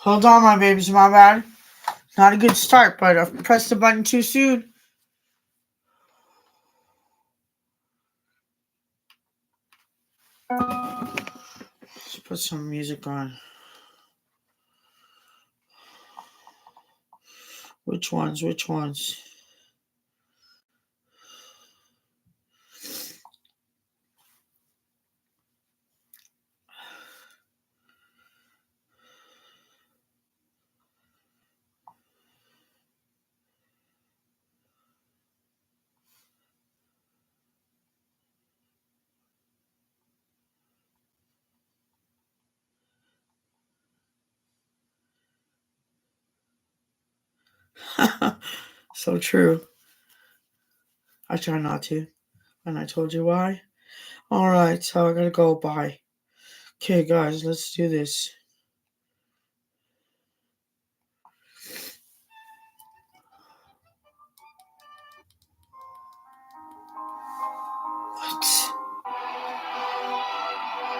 Hold on, my babies, my bad. Not a good start, but I pressed the button too soon. Let's put some music on. Which ones? So true. I try not to. And I told you why. Alright, so I gotta go. Bye. Okay, guys, let's do this. What?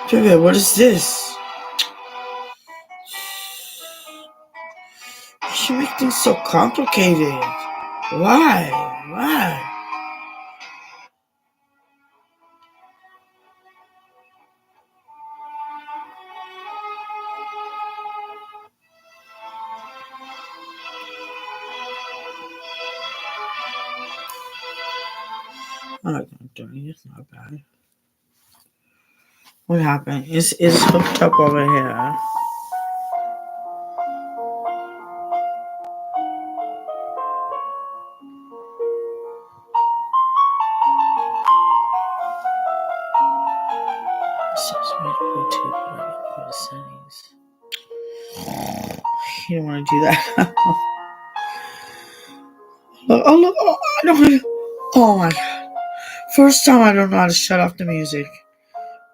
Pivot, what is this? You should make things so complicated. Why? Oh, it's not bad. What happened? It's hooked up over here. Settings. You don't want to do that. Oh look! Oh, I don't. Oh my god! First time I don't know how to shut off the music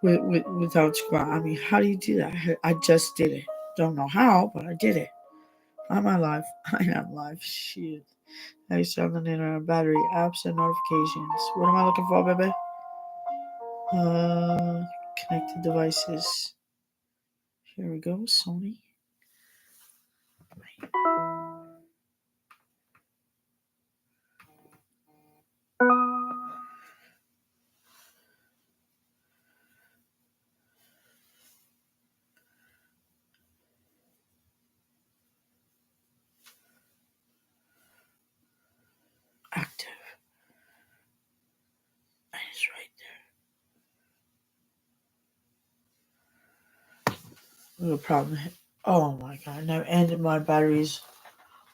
without squat. I mean, how do you do that? I just did it. Don't know how, but I did it. Am I live? I am live. Shit. I used to have the internet, battery, apps, and notifications. What am I looking for, baby? Connected devices. Here we go, Sony. Active. And it's right there. No problem. Oh my god, now ended my batteries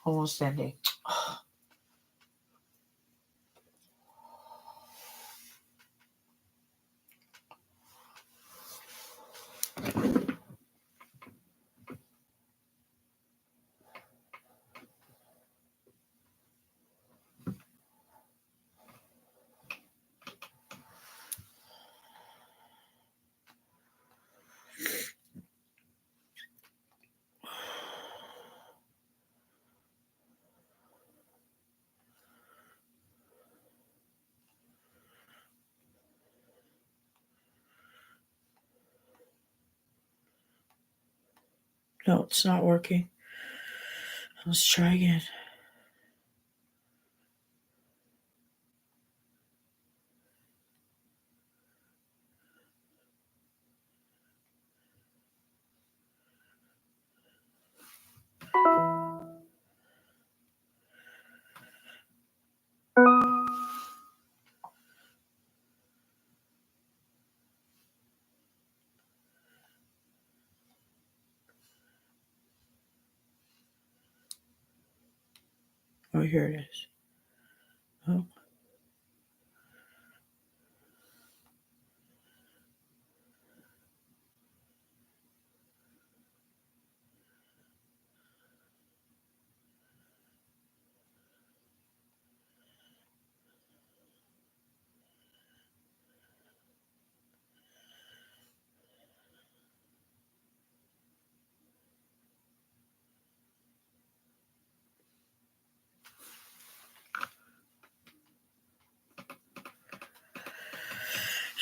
almost ending. No, it's not working. Let's try again. Oh, here it is. Oh.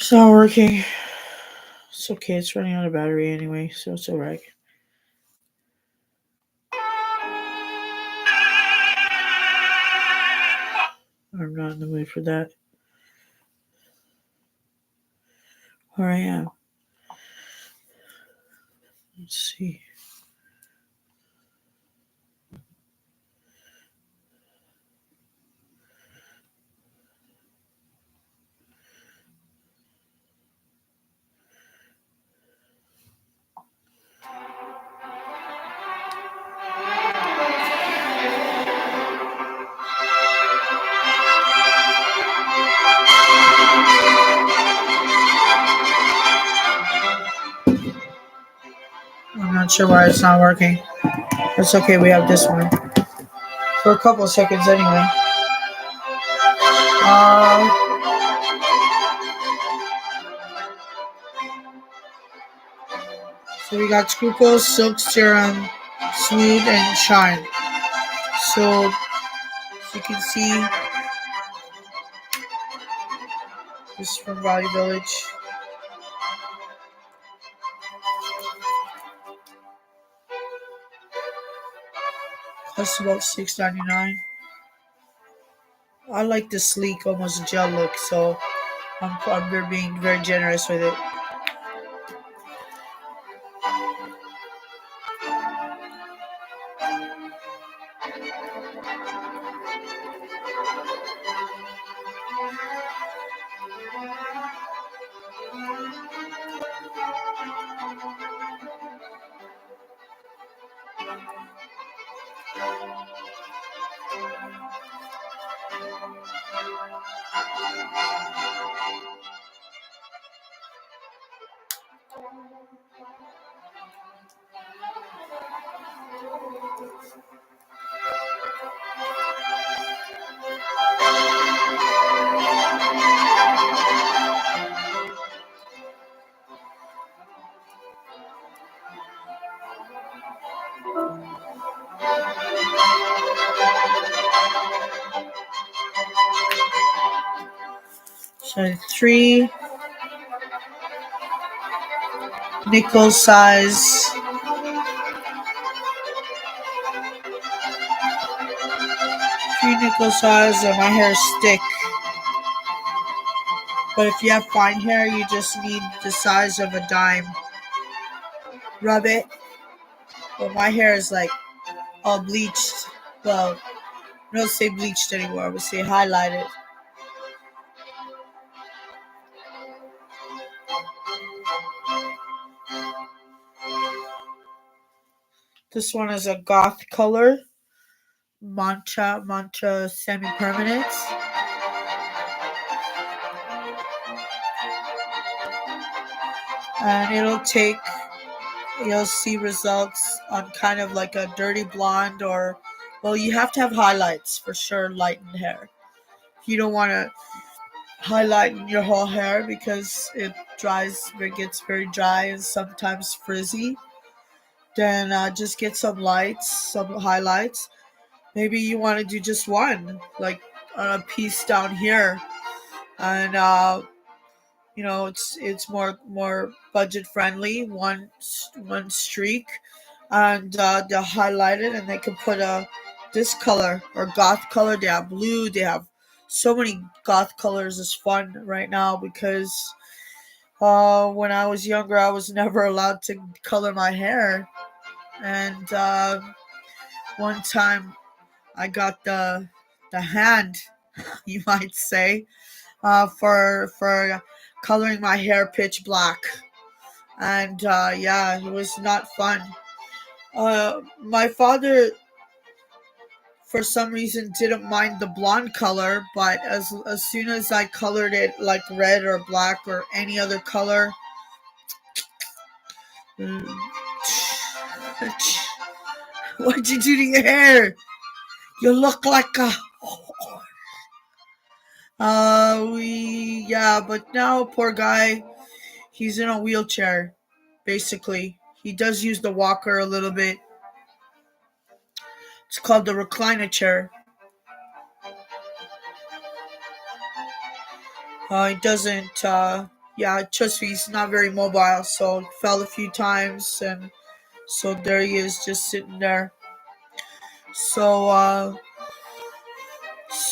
It's not working. It's okay. It's running out of battery anyway, so it's alright. I'm not in the mood for that. Or I am. Let's see. I'm not sure why it's not working. It's okay. We have this one for a couple of seconds anyway. Uh, so we got Scruples, Silk Serum, Smooth, and Shine. So as you can see, this is from Value Village. Costs about $6.99. I like the sleek, almost gel look, so I'm being very generous with it. So three nickel size, and my hair is thick. But if you have fine hair, you just need the size of a dime. Rub it. But my hair is like all bleached. Well, I don't say bleached anymore. I would say highlighted. This one is a goth color, mantra semi-permanent, and you'll see results on kind of like a dirty blonde, or well, you have to have highlights for sure, lightened hair. You don't want to highlight your whole hair because it gets very dry and sometimes frizzy. Then just get some highlights. Maybe you want to do just one, like a piece down here, and it's more budget friendly. One streak, and they'll highlight it, and they can put a this color or goth color. They have blue. They have so many goth colors. Is fun right now because when I was younger, I was never allowed to color my hair, and one time I got the hand, you might say, for coloring my hair pitch black, and yeah, it was not fun. My father, for some reason, didn't mind the blonde color, but as soon as I colored it like red or black or any other color, mm, what'd you do to your hair? You look like a yeah, but now poor guy, he's in a wheelchair. Basically, he does use the walker a little bit. It's called the recliner chair. He doesn't. Yeah, trust me, he's not very mobile, so fell a few times, and so there he is, just sitting there. So,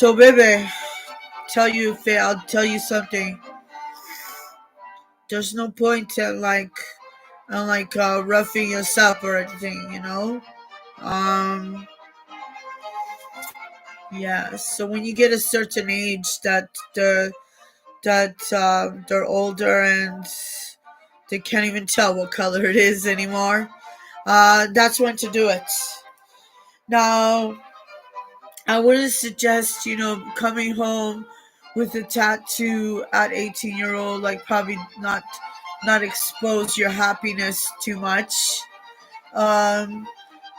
baby, I'll tell you something. There's no point in roughing us up or anything, you know. Um, yeah. So when you get a certain age they're older and they can't even tell what color it is anymore. That's when to do it. Now, I wouldn't suggest, coming home with a tattoo at 18-year-old, like probably not expose your happiness too much. Um,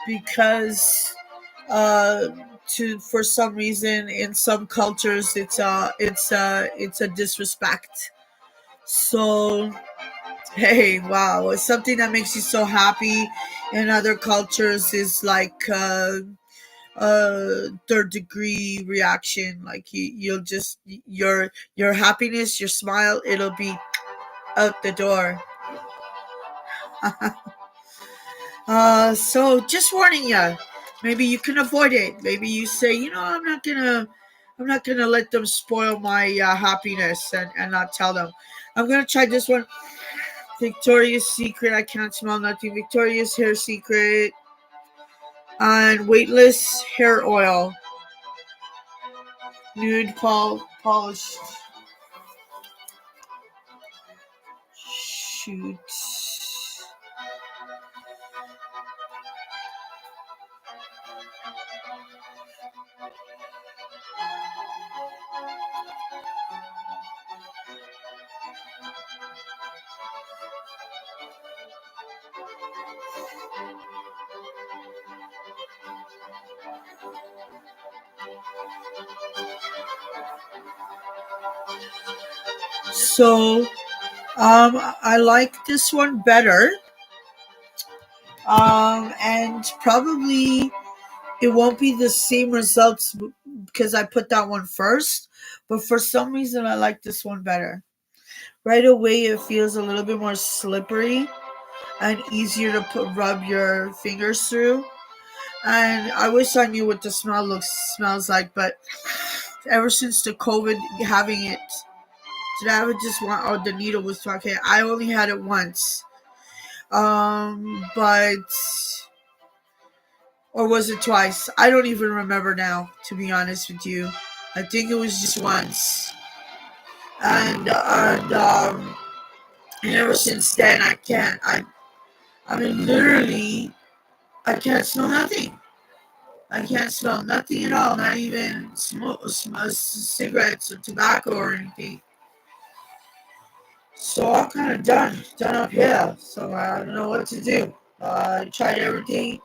because uh for some reason in some cultures it's a disrespect. So hey, wow, something that makes you so happy in other cultures is like third degree reaction. Like you'll just your happiness, your smile, it'll be out the door. So just warning you, maybe you can avoid it. Maybe you say, I'm not gonna let them spoil my happiness and not tell them. I'm gonna try this one. Victoria's Secret. I can't smell nothing. Victoria's Hair Secret and weightless hair oil, nude polished. Shoot. So, I like this one better. And probably it won't be the same results because I put that one first. But for some reason, I like this one better. Right away, it feels a little bit more slippery and easier to rub your fingers through. And I wish I knew what the smells like, but ever since the COVID having it, did I ever just want? Oh, the needle was talking. I only had it once, but or was it twice? I don't even remember now. To be honest with you, I think it was just once, and ever since then I can't. I mean, literally, I can't smell nothing. I can't smell nothing at all, not even cigarettes or tobacco or anything. So I'm kind of done up here. So I don't know what to do. I tried everything.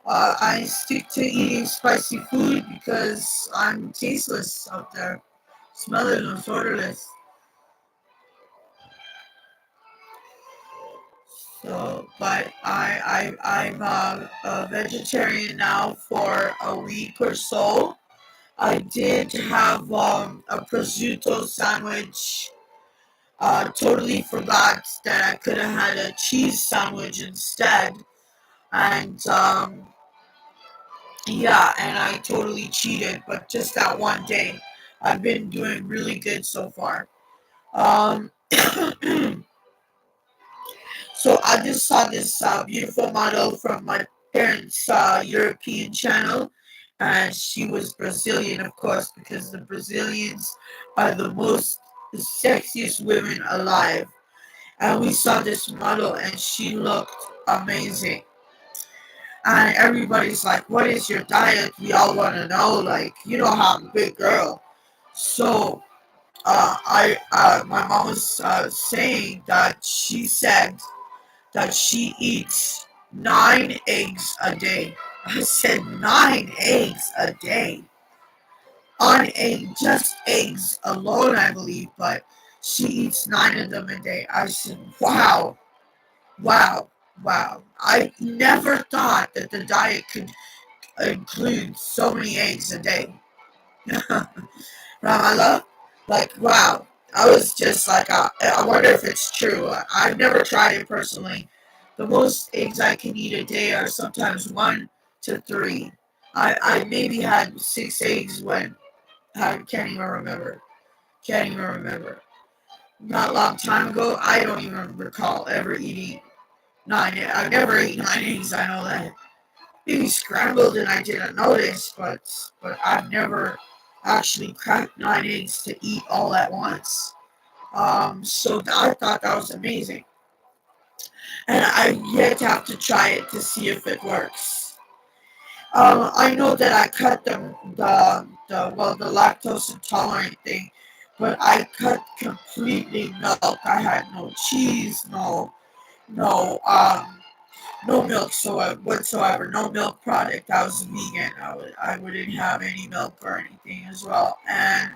I stick to eating spicy food because I'm tasteless out there, smelling and odorless. So, but I'm a vegetarian now for a week or so. I did have a prosciutto sandwich. Totally forgot that I could have had a cheese sandwich instead. And yeah, and I totally cheated, but just that one day. I've been doing really good so far. Um, so I just saw this beautiful model from my parents' European channel. And she was Brazilian, of course, because the Brazilians are the most sexiest women alive. And we saw this model, and she looked amazing. And everybody's like, "What is your diet?" We all want to know. Like, how I'm a big girl. So, my mom was saying that she said that she eats 9 eggs a day. I said 9 eggs a day on just eggs alone, I believe, but she eats 9 of them a day. I said, wow, wow, wow. I never thought that the diet could include so many eggs a day. Ramala, like, wow. I was just like, I wonder if it's true. I've never tried it personally. The most eggs I can eat a day are sometimes 1 to 3. I maybe had 6 eggs when I can't even remember. Can't even remember. Not a long time ago, I don't even recall ever eating 9. I've never eaten 9 eggs. I know that. Maybe scrambled and I didn't notice, but I've never actually cracked 9 eggs to eat all at once. So I thought that was amazing, and I yet have to try it to see if it works. I know that I cut the lactose intolerant thing, but I cut completely milk. I had no cheese, no no milk whatsoever, no milk product. I was vegan. I wouldn't have any milk or anything as well. And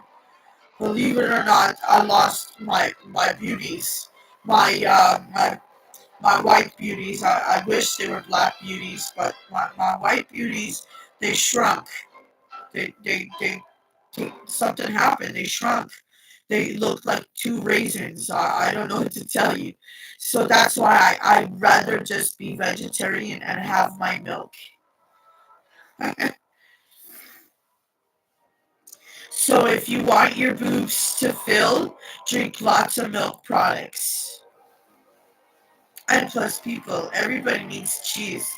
believe it or not, I lost my beauties, my white beauties. I wish they were black beauties, but my white beauties, they shrunk. They something happened. They shrunk. They looked like 2 raisins. I don't know what to tell you. So that's why I'd rather just be vegetarian and have my milk. So if you want your boobs to fill, drink lots of milk products. And plus, people, everybody needs cheese.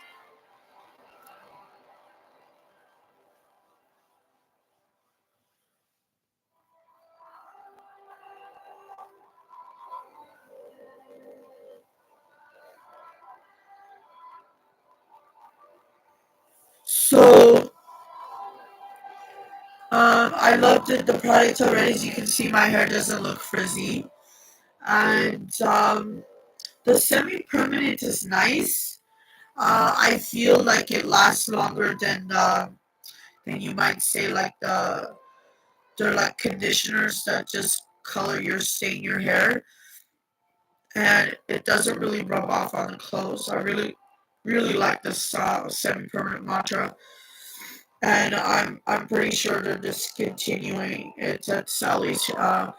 So I love the product already. As you can see, my hair doesn't look frizzy. And the semi-permanent is nice. I feel like it lasts longer than you might say like they're like conditioners that just color your stain your hair, and it doesn't really rub off on the clothes. I really like this semi-permanent mantra, and I'm pretty sure they're discontinuing it at Sally's uh,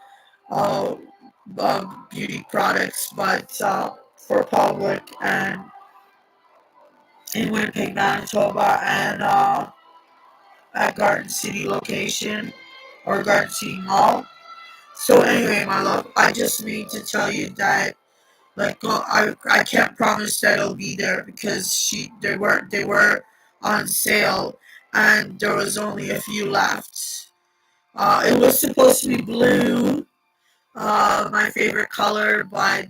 beauty products, but for public and in Winnipeg, Manitoba, and at Garden City location or Garden City Mall. So anyway, my love, I just need to tell you that like I can't promise that it'll be there because they were on sale and there was only a few left. It was supposed to be blue, my favorite color, but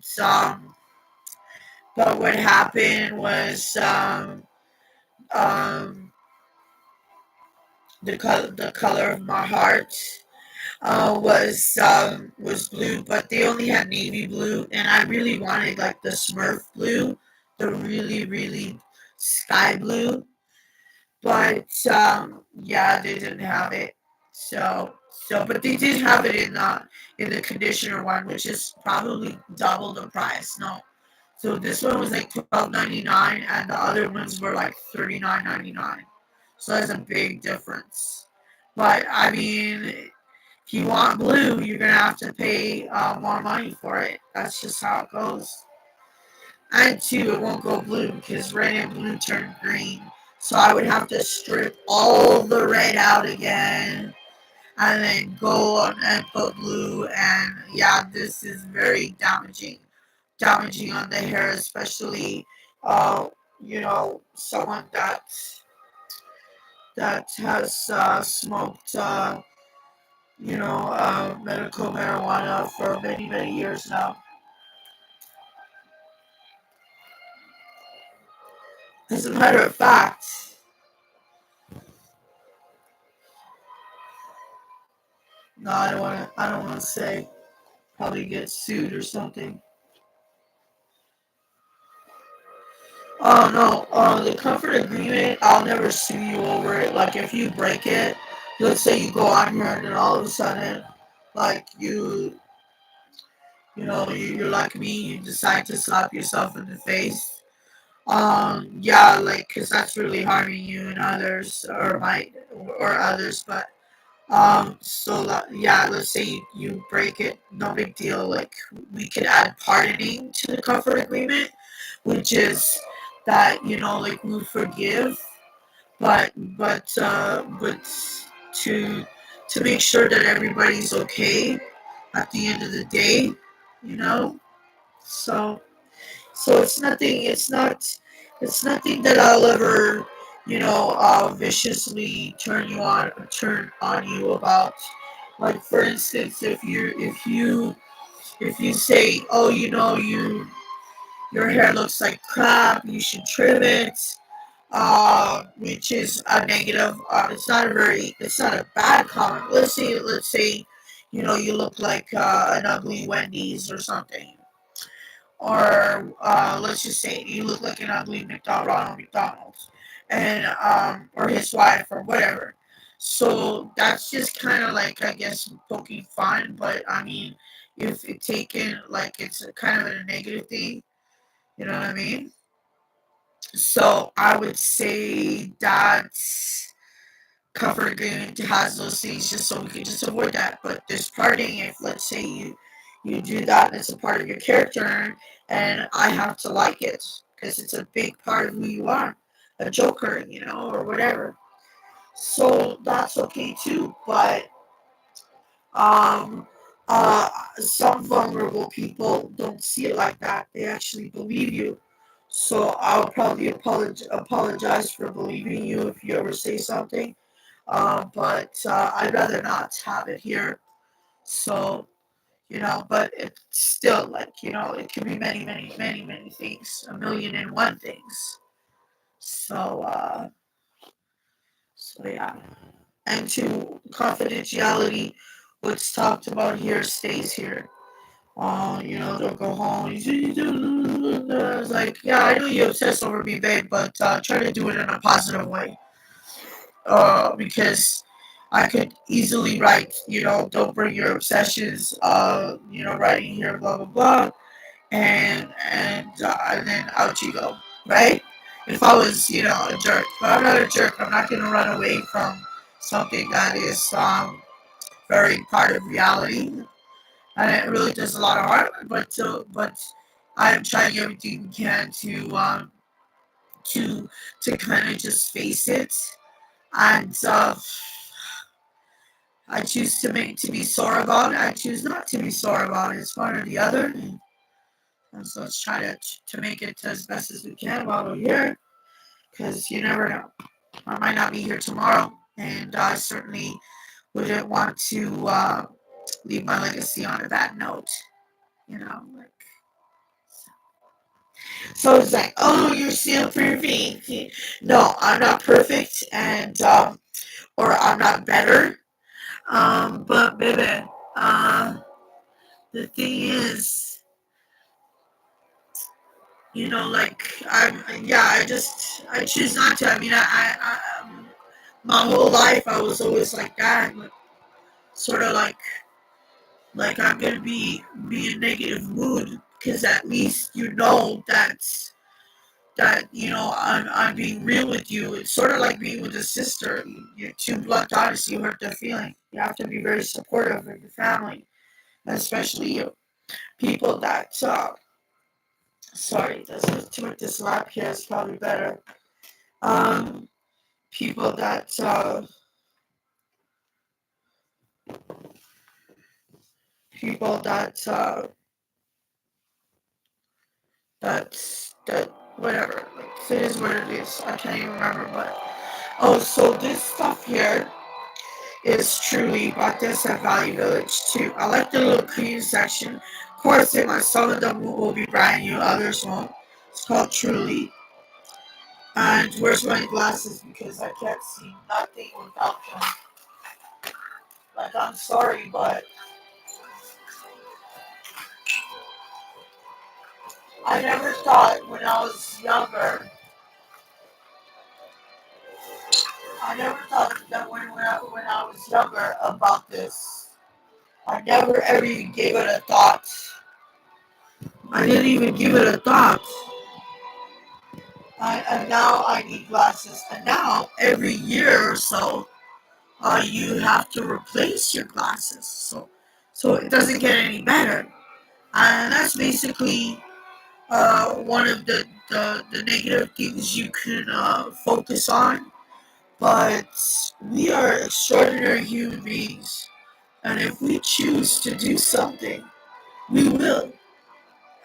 what happened was um, the color of my heart was blue, but they only had navy blue, and I really wanted like the Smurf blue, the really sky blue, but yeah, they didn't have it. But they did have it in the conditioner one, which is probably double the price. No, so this one was like $12.99, and the other ones were like $39.99. So that's a big difference. But I mean, if you want blue, you're gonna have to pay more money for it. That's just how it goes. And two, it won't go blue because red and blue turn green. So I would have to strip all the red out again and then go on and put blue. And yeah, this is very damaging on the hair, especially uh, someone that has smoked medical marijuana for many years now. As a matter of fact, no, I don't want to. I don't want to say. Probably get sued or something. Oh no, the comfort agreement. I'll never sue you over it. Like if you break it, let's say you go on here and then all of a sudden, like you're like me, you decide to slap yourself in the face. Yeah, like because that's really harming you and others, or others, but Yeah, let's say you break it, no big deal. Like, we could add pardoning to the comfort agreement, which is that, like, we forgive, but to to make sure that everybody's okay at the end of the day, you know. So it's nothing that I'll ever, viciously turn on you about. Like, for instance, if you say, oh, your hair looks like crap, you should trim it, which is a negative. It's not a bad comment. Let's say, you look like an ugly Wendy's or something, or let's just say you look like an ugly Ronald McDonald's, and or his wife or whatever. So that's just kind of like, I guess, poking fun, but I mean, if it taken like it's a kind of a negative thing, you know what I mean? So I would say that comfort agreement has those things just so we can just avoid that. But this parting, if let's say you do that and it's a part of your character, and I have to like it because it's a big part of who you are, a joker, or whatever. So that's okay too. But um, some vulnerable people don't see it like that. They actually believe you. So I'll probably apologize for believing you if you ever say something. But I'd rather not have it here. So, but it's still like, it can be many, many, many, many things, a million and one things. So, yeah. And to confidentiality, what's talked about here stays here. Don't go home. It's like, yeah, I know you obsess over me, babe, but try to do it in a positive way. Because I could easily write, don't bring your obsessions, writing here, blah blah blah, and then out you go, right? If I was, a jerk, but I'm not a jerk. I'm not gonna run away from something that is very part of reality, and it really does a lot of harm. But I'm trying everything we can to to kind of just face it, and I choose to be sore about it. I choose not to be sore about it. It's one or the other. And so let's try to make it as best as we can while we're here, because you never know. I might not be here tomorrow, and I certainly wouldn't want to leave my legacy on a bad note. Like, so it's like, oh, you're still perfect. No, I'm not perfect, and or I'm not better. But baby, the thing is, like, I choose not to. I mean, my whole life I was always like that, sort of like I'm gonna be in negative mood because at least that I'm being real with you. It's sort of like being with a sister. You're too blunt, honest. You hurt their feeling. You have to be very supportive of your family, especially people that. Sorry, too much this lap here is probably better. Um, people that people that that whatever. Like, it is what it is. I can't even remember, but oh, so this stuff here is truly bought this at Value Village too. I like the little cream section. Of course, some of them will be brand new, others won't. It's called Truly. And where's my glasses because I can't see nothing without them. Like, I'm sorry, but I never thought when I was younger. I never thought that when I was younger about this. I never ever even gave it a thought. I didn't even give it a thought. And now I need glasses. And now every year or so, you have to replace your glasses. So it doesn't get any better. And that's basically one of the negative things you can focus on. But we are extraordinary human beings. And if we choose to do something, we will.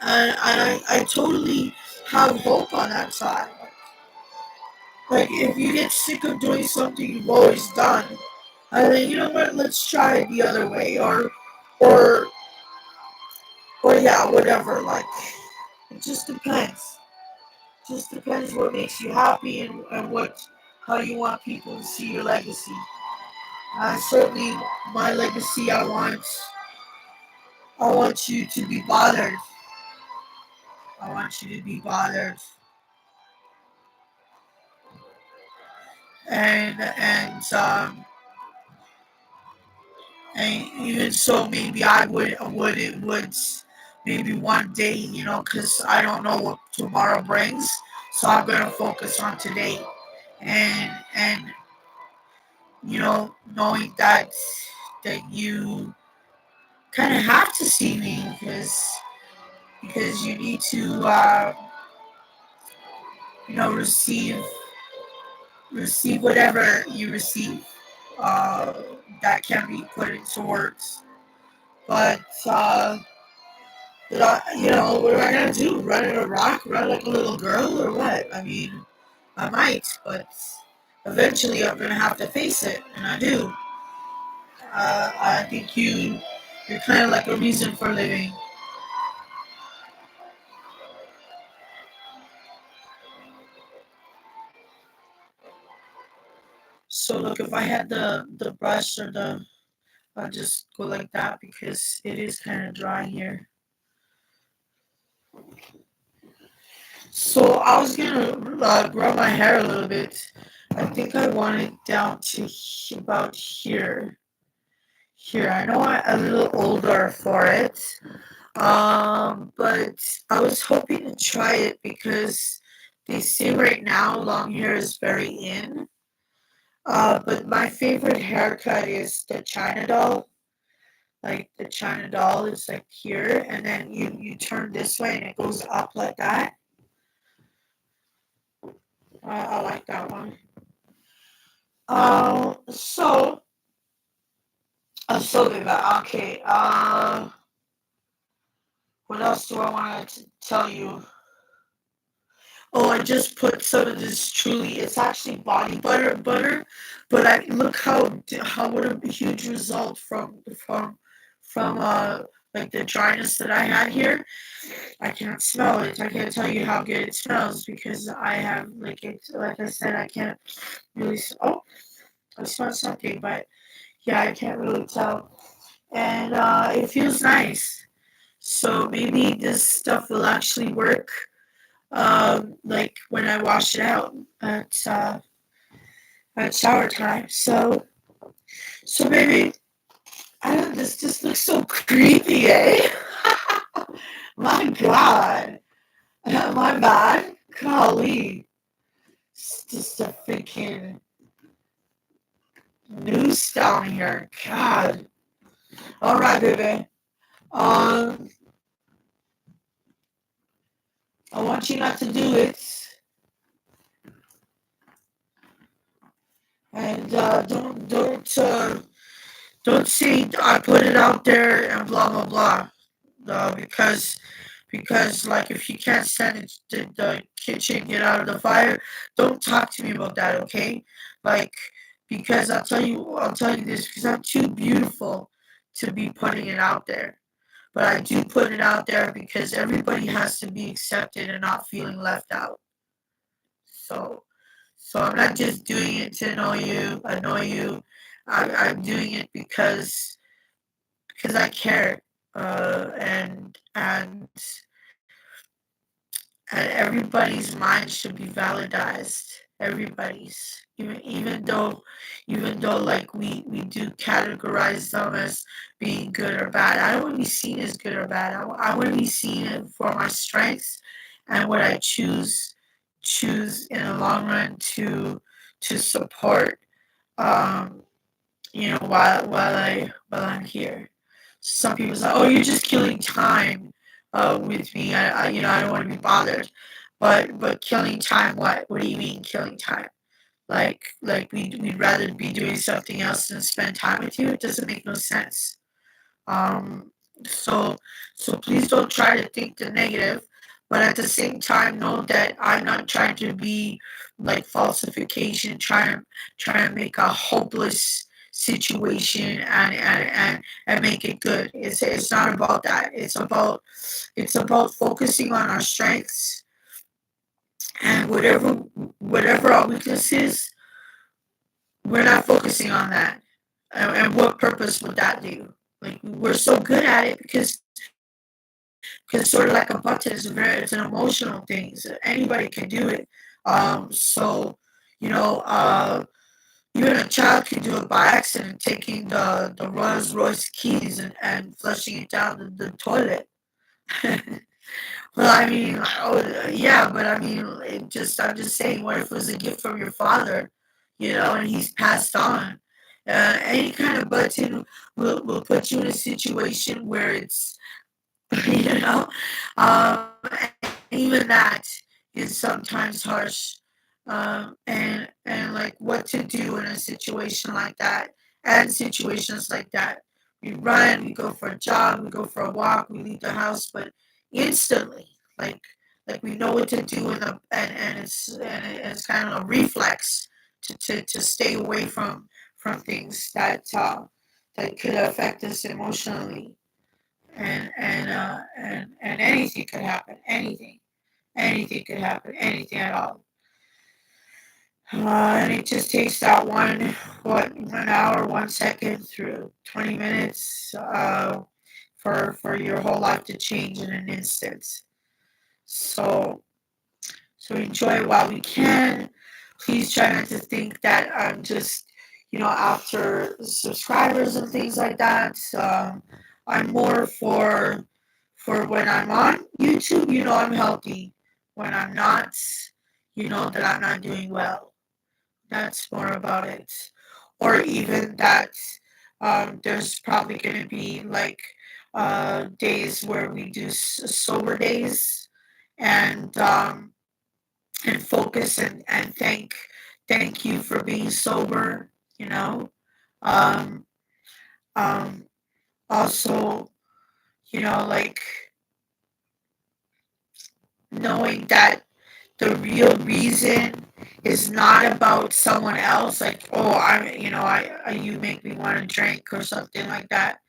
And I totally have hope on that side. Like, if you get sick of doing something you've always done, I think, you know what, let's try it the other way. Or, or yeah, whatever. Like, it just depends. Just depends what makes you happy and how you want people to see your legacy. Certainly, my legacy, I want you to be bothered. I want you to be bothered, and and even so, maybe I would maybe one day, because I don't know what tomorrow brings, so I'm gonna focus on today, and knowing that you kind of have to see me because you need to receive whatever you receive uh, that can be put into words. But what am I gonna do? Run in a rock? Run like a little girl, or what? I mean, I might, but eventually I'm gonna have to face it, and I do. I think you're kind of like a reason for living. So look, if I had the brush or I'll just go like that because it is kind of dry here. So I was gonna grow my hair a little bit. I think I want it down to about here. Here, I know I'm a little older for it, but I was hoping to try it because they say right now long hair is very in. But my favorite haircut is the China doll. Like the China doll is like here, and then you turn this way and it goes up like that. I like that one. So, so baby, okay. What else do I want to tell you? Oh, I just put some of this Truly. It's actually body butter, but I look how what a huge result from like the dryness that I had here. I can't smell it. I can't tell you how good it smells because I have like I said, I can't really. Oh, I smell something, but yeah, I can't really tell. And it feels nice. So maybe this stuff will actually work. Like when I wash it out at shower time. So maybe I don't. This just looks so creepy, eh? My God, my bad. Golly, it's just a freaking noose down here. God. All right, baby. Um, I want you not to do it, and don't say I put it out there and blah blah blah. Because like if you can't stand it, the kitchen, get out of the fire. Don't talk to me about that, okay? Like because I'll tell you this because I'm too beautiful to be putting it out there. But I do put it out there because everybody has to be accepted and not feeling left out. So so I'm not just doing it to annoy you. I'm doing it because I care. And everybody's mind should be validized. Everybody's, even though like we do categorize them as being good or bad. I don't want to be seen as good or bad. I want to be seen for my strengths and what I choose in the long run to support. Um, while I'm here. Some people say, "Oh, you're just killing time with me. I don't want to be bothered." But killing time, what? What do you mean killing time? Like we'd rather be doing something else than spend time with you? It doesn't make no sense. Um, so so please don't try to think the negative, but at the same time know that I'm not trying to be like falsification, trying to make a hopeless situation and make it good. It's not about that. It's about focusing on our strengths and whatever our weakness is, we're not focusing on that. And what purpose would that do? Like we're so good at it because it's sort of like a button. It's an emotional thing. So anybody can do it. So you know, even a child can do it by accident, taking the Rolls Royce keys and flushing it down the toilet. Well, I mean, oh, yeah, but I mean, I'm just saying, what if it was a gift from your father, and he's passed on? Any kind of button will put you in a situation where it's, you know, and even that is sometimes harsh. And like what to do in a situation like that, and situations like that. We run, we go for a jog, we go for a walk, we leave the house, but instantly, like we know what to do, and it's kind of a reflex to stay away from things that could affect us emotionally, and anything could happen, anything could happen, anything at all. And it just takes that 1 hour, 1 second through 20 minutes for your whole life to change in an instant. So so enjoy it while we can. Please try not to think that I'm just after subscribers and things like that. I'm more for when I'm on YouTube. I'm healthy. When I'm not, that I'm not doing well. That's more about it. Or even that there's probably going to be like days where we do sober days, and and focus and thank you for being sober. You know, um, um, also, like knowing that the real reason is not about someone else. Like, oh, you make me want to drink or something like that.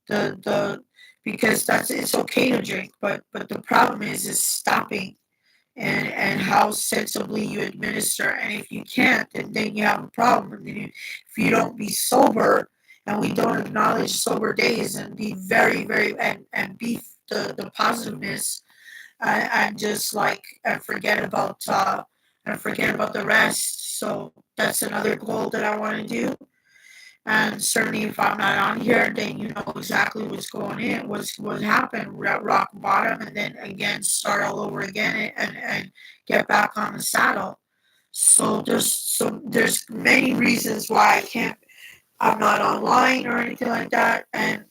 The Because it's okay to drink, but the problem is stopping, and how sensibly you administer. And if you can't, then you have a problem. And then if you don't be sober, and we don't acknowledge sober days and be very, very, and be the positiveness, and just like and forget about the rest. So that's another goal that I want to do. And certainly, if I'm not on here, then you know exactly what's going in, what happened. We're at rock bottom, and then again start all over again, and get back on the saddle. So there's many reasons why I'm not online or anything like that. And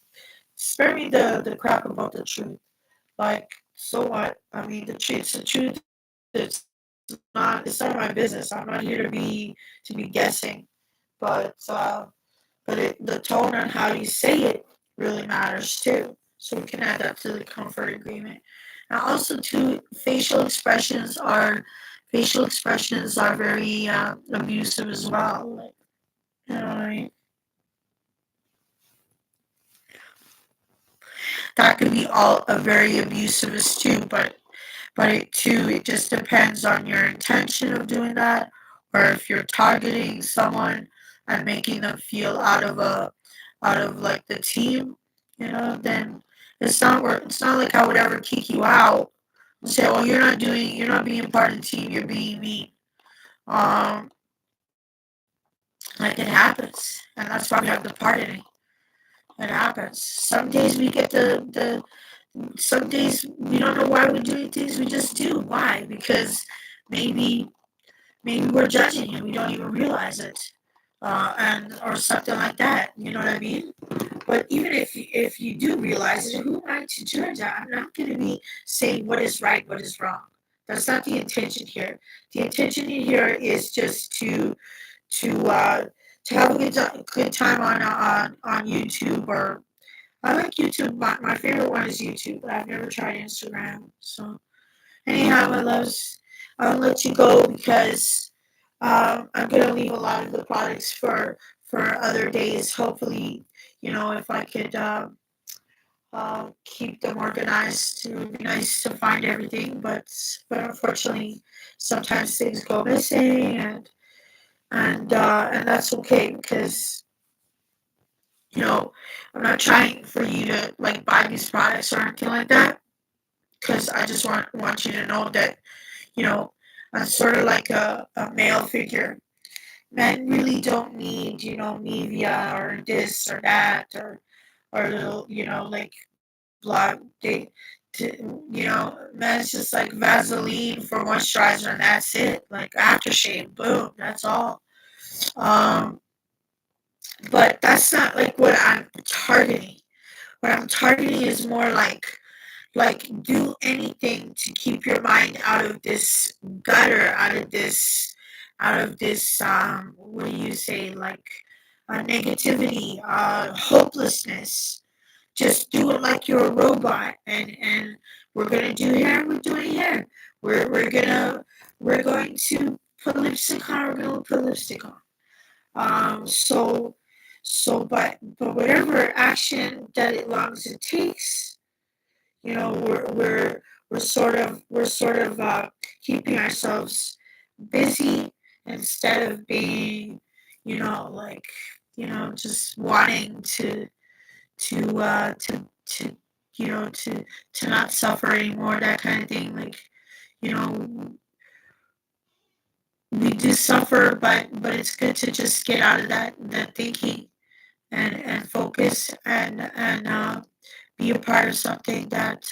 spare me the crap about the truth. Like, so what? I mean, the truth. It's not my business. I'm not here to be guessing. But the tone and how you say it really matters too. So we can add that to the comfort agreement. Now, also, too, facial expressions are very abusive as well. Like, I mean, that could be all a very abusive as too, but it just depends on your intention of doing that, or if you're targeting someone and making them feel out of like the team, then it's not like I would ever kick you out and say, "Oh, you're not being part of the team, you're being mean." Um, like, it happens, and that's why we have the party. It happens. Some days we get some days we don't know why we're doing things. We just do. Why? Because maybe maybe we're judging and we don't even realize it. and or something like that. You know what I mean? But even if you do realize it, who am I to judge? I'm not going to be saying what is right, what is wrong. That's not the intention here. The intention here is just to uh, to have a good time on YouTube. Or I like YouTube. My favorite one is YouTube, but I've never tried Instagram. So anyhow, my loves, I'll let you go because I'm gonna leave a lot of the products for other days. Hopefully, if I could keep them organized, it would be nice to find everything. But unfortunately, sometimes things go missing, and that's okay because you know I'm not trying for you to like buy these products or anything like that. Because I just want you to know that you know I'm sort of like a male figure. Men really don't need media or this or that or little like blog men's just like Vaseline for moisturizer and that's it. Like aftershave, boom, that's all. Um, but that's not like what I'm targeting. What I'm targeting is more like do anything to keep your mind out of this gutter, out of this what do you say, like negativity, hopelessness. Just do it like you're a robot, and we're gonna do hair. We're doing hair. We're going to put lipstick on. We're gonna put lipstick on. But whatever action that it longs it takes, we're sort of keeping ourselves busy instead of being, like, just wanting to to not suffer anymore, that kind of thing. Like, you know, we do suffer, but it's good to just get out of that thinking and focus and be a part of something that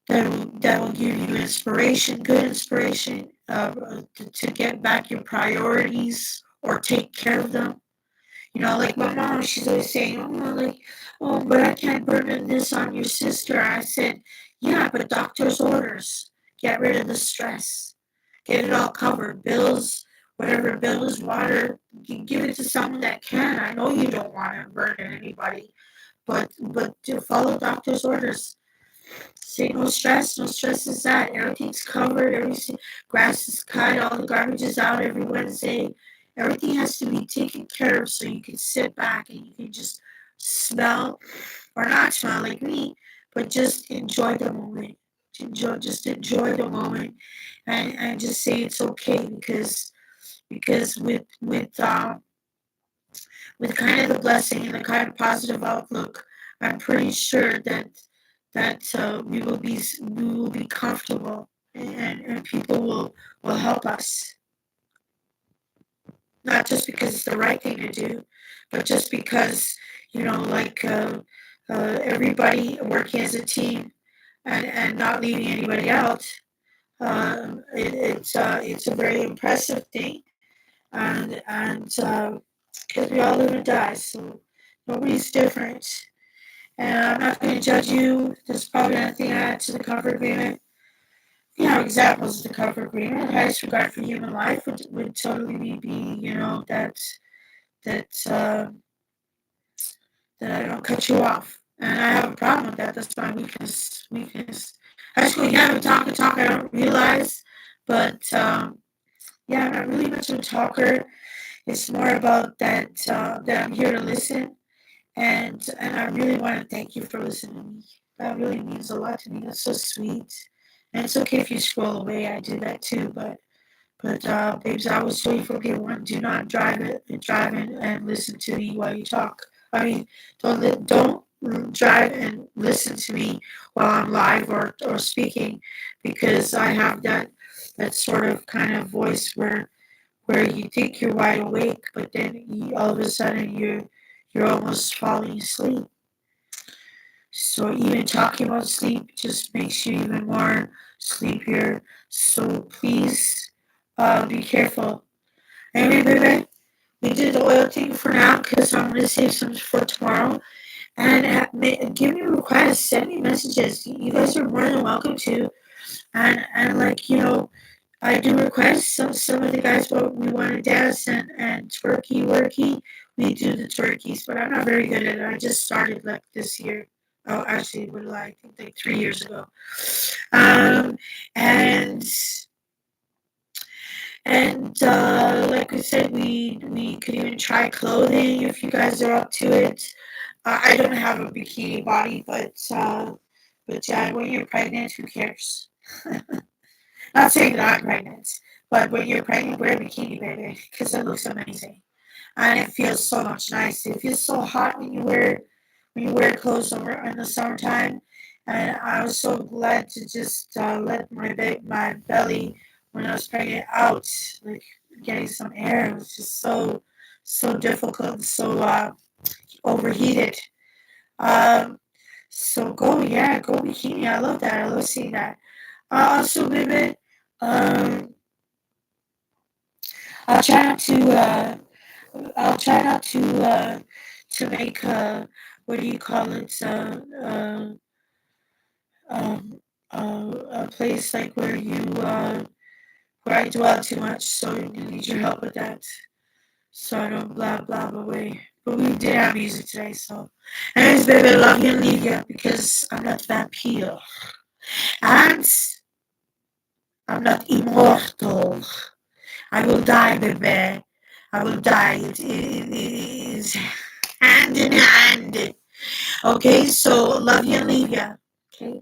will give you inspiration, good inspiration, to get back your priorities or take care of them. Like my mom, she's always saying, oh, but I can't burden this on your sister. I said, yeah, but doctor's orders. Get rid of the stress. Get it all covered. Bills, whatever bills, water, give it to someone that can. I know you don't want to burden anybody, but to follow doctor's orders. Say no stress. No stress is that. Everything's covered. Everything, grass is cut. All the garbage is out every Wednesday. Everything has to be taken care of so you can sit back and you can just smell or not smell like me, but just enjoy the moment. Just enjoy the moment, and just say it's okay because with kind of the blessing and the kind of positive outlook, I'm pretty sure that we will be comfortable, and people will help us, not just because it's the right thing to do, but just because like everybody working as a team and not leaving anybody out. It's a very impressive thing, and because we all live and die, so nobody's different. And I'm not going to judge you. There's probably nothing to add to the comfort agreement. Examples of the comfort agreement. Highest regard for human life would totally be, that that I don't cut you off. And I have a problem with that. That's my weakness. Weakness. I just go, yeah, we talk and talk. I don't realize, but yeah, I'm not really much of a talker. It's more about that I'm here to listen, and I really want to thank you for listening to me. That really means a lot to me. That's so sweet. And it's okay if you scroll away. I do that too. But babes, I always say for people, do not drive and listen to me while you talk. I mean, don't drive and listen to me while I'm live or speaking, because I have that sort of kind of voice where you think you're wide awake, but then all of a sudden you're almost falling asleep. So even talking about sleep just makes you even more sleepier. So please be careful. Anyway, baby, we did the oil thing for now because I'm gonna save some for tomorrow. And give me requests, send me messages. You guys are more than welcome to. And like I do request some of the guys, but we want to dance and twerky worky. We do the twerkies, but I'm not very good at it. I just started like this year. Oh, actually, what did I think like 3 years ago. Um, and like we said, we could even try clothing if you guys are up to it. I don't have a bikini body, but yeah, when you're pregnant, who cares? Not saying that I'm pregnant, but when you're pregnant, wear a bikini, baby, because it looks amazing and it feels so much nice. It feels so hot when you wear clothes in the summertime. And I was so glad to just let my belly when I was pregnant out, like getting some air. It was just so difficult, so overheated. Um, so go bikini. I love that. I love seeing that. Also, women, um, I'll try not to. I'll try not to make what do you call it? Um, a place like where I dwell too much. So I need your help with that. So I don't blah away. But we did have music today, so. Anyways, baby, I love you and leave you because I'm not vampire. And I'm not immortal. I will die, baby. I will die. It is hand in hand. Okay, so love you and leave you. Okay.